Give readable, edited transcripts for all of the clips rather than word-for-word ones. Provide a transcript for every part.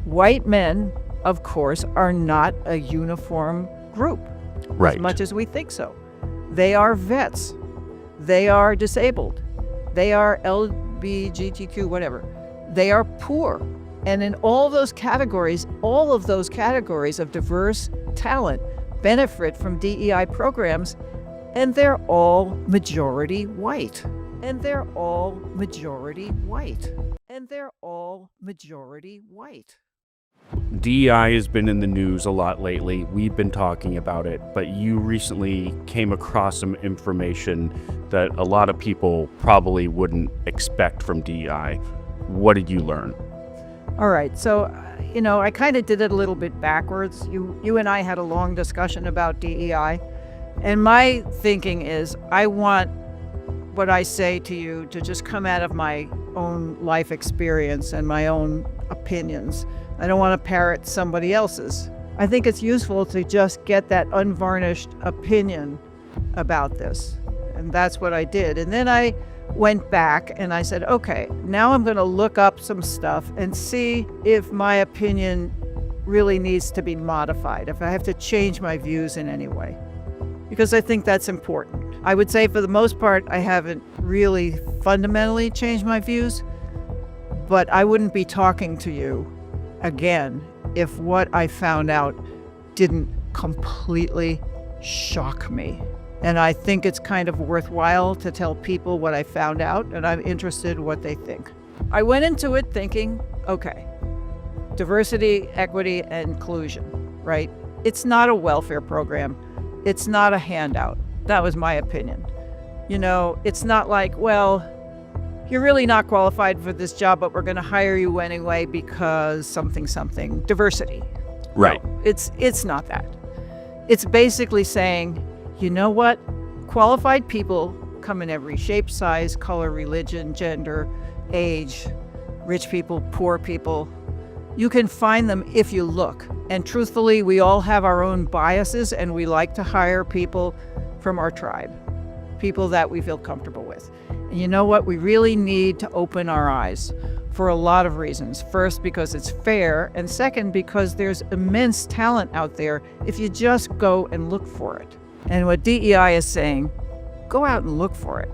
white men, of course, are not a uniform group, Right. as much as we think so. They are vets. They are disabled. They are LGBTQ, whatever. They are poor. And in all of those categories of diverse talent benefit from DEI programs, and they're all majority white. And they're all majority white. And they're all majority white. DEI has been in the news a lot lately. We've been talking about it, but you recently came across some information that a lot of people probably wouldn't expect from DEI. What did you learn? All right, so, I kind of did it a little bit backwards. You and I had a long discussion about DEI, and my thinking is I want what I say to you to just come out of my own life experience and my own opinions. I don't want to parrot somebody else's. I think it's useful to just get that unvarnished opinion about this. And that's what I did. And then I went back and I said, okay, now I'm going to look up some stuff and see if my opinion really needs to be modified, if I have to change my views in any way, because I think that's important. I would say for the most part, I haven't really fundamentally changed my views, but I wouldn't be talking to you again if what I found out didn't completely shock me. And I think it's kind of worthwhile to tell people what I found out, and I'm interested in what they think. I went into it thinking, okay, diversity, equity, and inclusion, right? It's not a welfare program. It's not a handout. That was my opinion. It's not like, well, you're really not qualified for this job, but we're going to hire you anyway because something, diversity. Right. No, it's not that. It's basically saying, you know what? Qualified people come in every shape, size, color, religion, gender, age, rich people, poor people. You can find them if you look. And truthfully, we all have our own biases, and we like to hire people from our tribe, people that we feel comfortable with. And you know what? We really need to open our eyes for a lot of reasons. First, because it's fair, and second, because there's immense talent out there if you just go and look for it. And what DEI is saying, go out and look for it.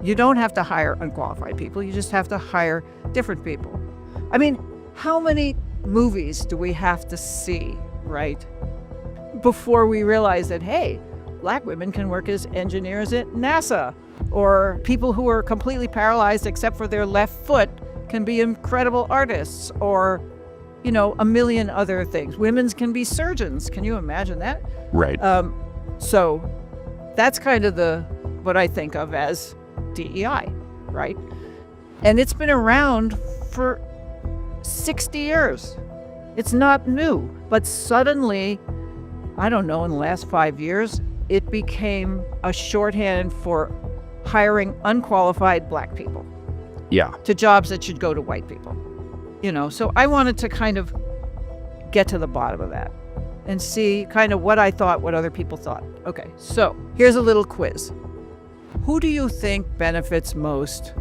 You don't have to hire unqualified people. You just have to hire different people. I mean, how many movies do we have to see, right, before we realize that, hey, Black women can work as engineers at NASA, or people who are completely paralyzed except for their left foot can be incredible artists, or, a million other things. Women can be surgeons. Can you imagine that? Right. So that's kind of what I think of as DEI, right? And it's been around for 60 years. It's not new, but suddenly, I don't know, in the last 5 years, it became a shorthand for hiring unqualified Black people. Yeah. To jobs that should go to white people. So I wanted to kind of get to the bottom of that and see kind of what I thought, what other people thought. Okay, so here's a little quiz. Who do you think benefits most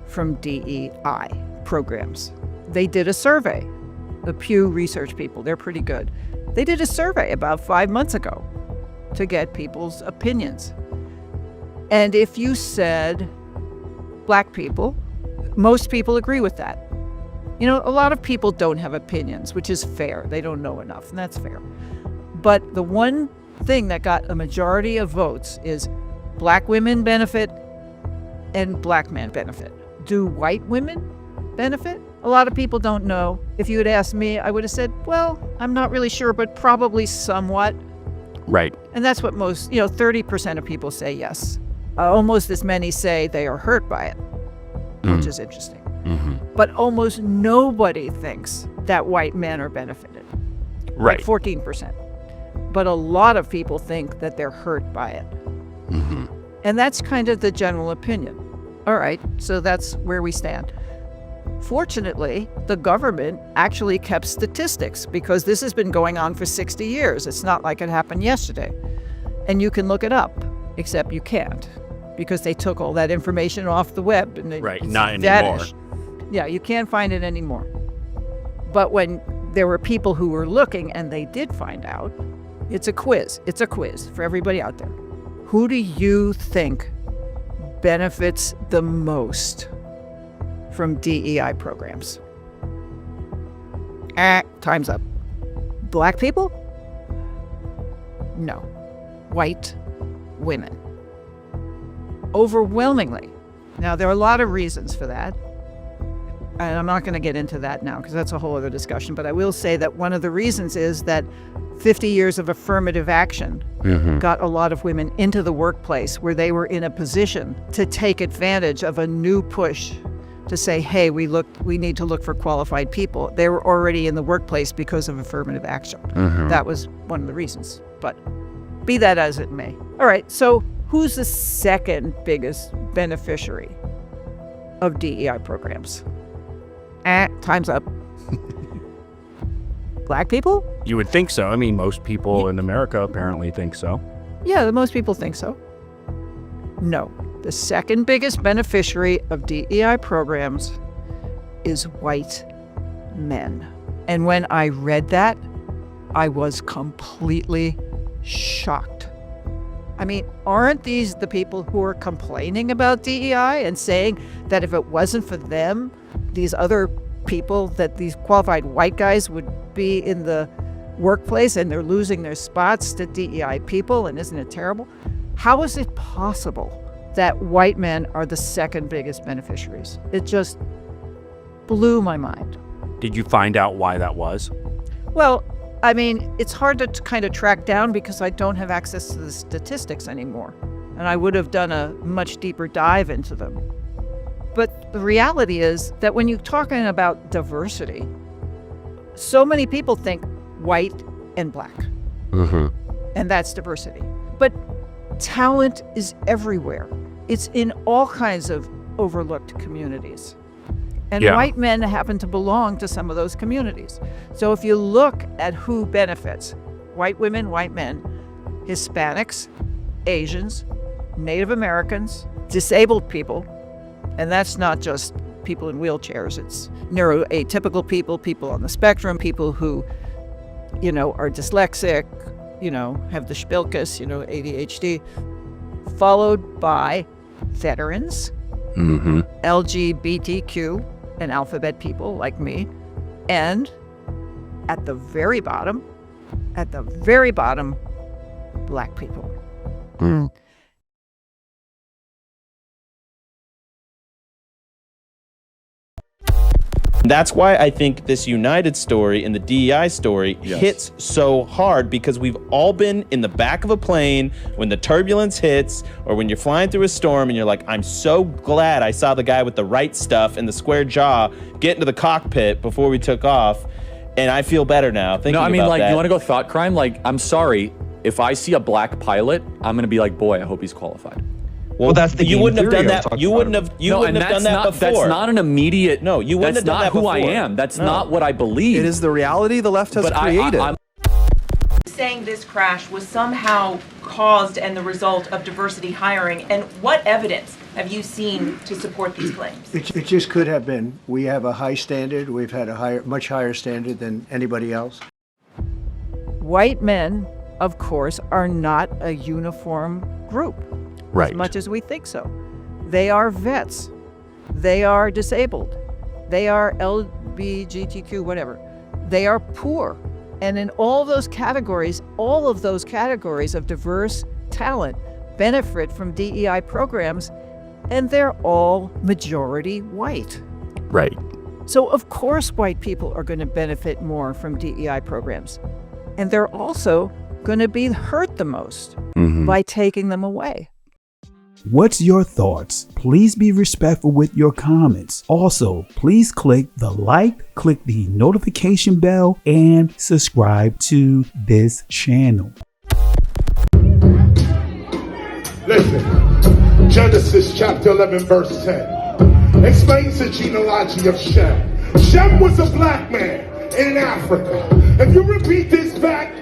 from DEI programs? They did a survey. The Pew Research people, they're pretty good. They did a survey about 5 months ago to get people's opinions. And if you said Black people, most people agree with that. A lot of people don't have opinions, which is fair. They don't know enough, and that's fair. But the one thing that got a majority of votes is Black women benefit and Black men benefit. Do white women benefit? A lot of people don't know. If you had asked me, I would have said, well, I'm not really sure, but probably somewhat. Right. And that's what 30% of people say yes. Almost as many say they are hurt by it, which is interesting. Mm-hmm. But almost nobody thinks that white men are benefited. Right. Like 14%. But a lot of people think that they're hurt by it. Mm-hmm. And that's kind of the general opinion. All right, so that's where we stand. Fortunately, the government actually kept statistics because this has been going on for 60 years. It's not like it happened yesterday. And you can look it up, except you can't because they took all that information off the web. And Right, not anymore. Yeah, you can't find it anymore. But when there were people who were looking and they did find out, it's a quiz. It's a quiz for everybody out there. Who do you think benefits the most from DEI programs? Time's up. Black people? No. White women. Overwhelmingly. Now, there are a lot of reasons for that. And I'm not going to get into that now because that's a whole other discussion. But I will say that one of the reasons is that 50 years of affirmative action got a lot of women into the workplace where they were in a position to take advantage of a new push to say, hey, we need to look for qualified people. They were already in the workplace because of affirmative action. That was one of the reasons. But be that as it may. All right, so who's the second biggest beneficiary of DEI programs? Time's up. Black people? You would think so. I mean, most people in America apparently think so. Yeah, most people think so. No. The second biggest beneficiary of DEI programs is white men. And when I read that, I was completely shocked. I mean, aren't these the people who are complaining about DEI and saying that if it wasn't for them, these other people, that these qualified white guys would be in the workplace and they're losing their spots to DEI people, and isn't it terrible? How is it possible that white men are the second biggest beneficiaries? It just blew my mind. Did you find out why that was? Well, I mean, it's hard to kind of track down because I don't have access to the statistics anymore, and I would have done a much deeper dive into them. But the reality is that when you're talking about diversity, so many people think white and black, and that's diversity. But talent is everywhere. It's in all kinds of overlooked communities. And white men happen to belong to some of those communities. So if you look at who benefits, white women, white men, Hispanics, Asians, Native Americans, disabled people, and that's not just people in wheelchairs, it's neuroatypical people, people on the spectrum, people who, are dyslexic, have the Spilkus, ADHD, followed by veterans, LGBTQ and alphabet people like me, and at the very bottom, black people. That's why I think this United story and the DEI story hits so hard, because we've all been in the back of a plane when the turbulence hits, or when you're flying through a storm and you're like, I'm so glad I saw the guy with the right stuff and the square jaw get into the cockpit before we took off, and I feel better now thinking about that. No, I mean, like, you want to go thought crime? Like, I'm sorry, if I see a black pilot, I'm going to be like, boy, I hope he's qualified. Well, that's the you wouldn't have done that. You wouldn't have done that before. That's not an immediate. No, you wouldn't have done that before. That's not who I am. That's not what I believe. It is the reality the left has created. I'm saying this crash was somehow caused and the result of diversity hiring, and what evidence have you seen to support these claims? It just could have been. We have a high standard. We've had a much higher standard than anybody else. White men, of course, are not a uniform group. Right. As much as we think so. They are vets. They are disabled. They are LGBTQ, whatever. They are poor. And in all of those categories of diverse talent benefit from DEI programs, and they're all majority white. Right. So of course white people are going to benefit more from DEI programs. And they're also going to be hurt the most by taking them away. What's your thoughts? Please be respectful with your comments. Also, please click the like, click the notification bell, and subscribe to this channel. Listen, Genesis chapter 11 verse 10 explains the genealogy of Shem. Shem was a black man in Africa. If you repeat this back,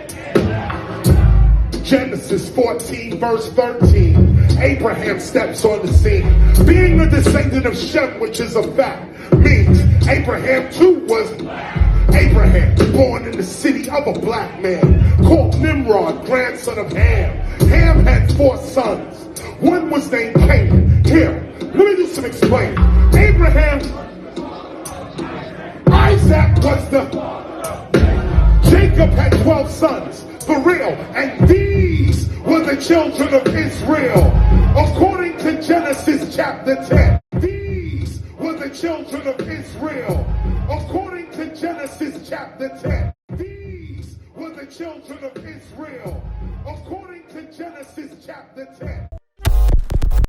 Genesis 14 verse 13, Abraham steps on the scene. Being the descendant of Shem, which is a fact, means Abraham too was black. Abraham, born in the city of a black man, called Nimrod, grandson of Ham. Ham had 4 sons. One was named Canaan. Here, let me do some explaining. Abraham, Isaac was Jacob had 12 sons, for real, and these were the children of Israel. According to Genesis chapter 10, these were the children of Israel. According to Genesis chapter 10, these were the children of Israel. According to Genesis chapter 10.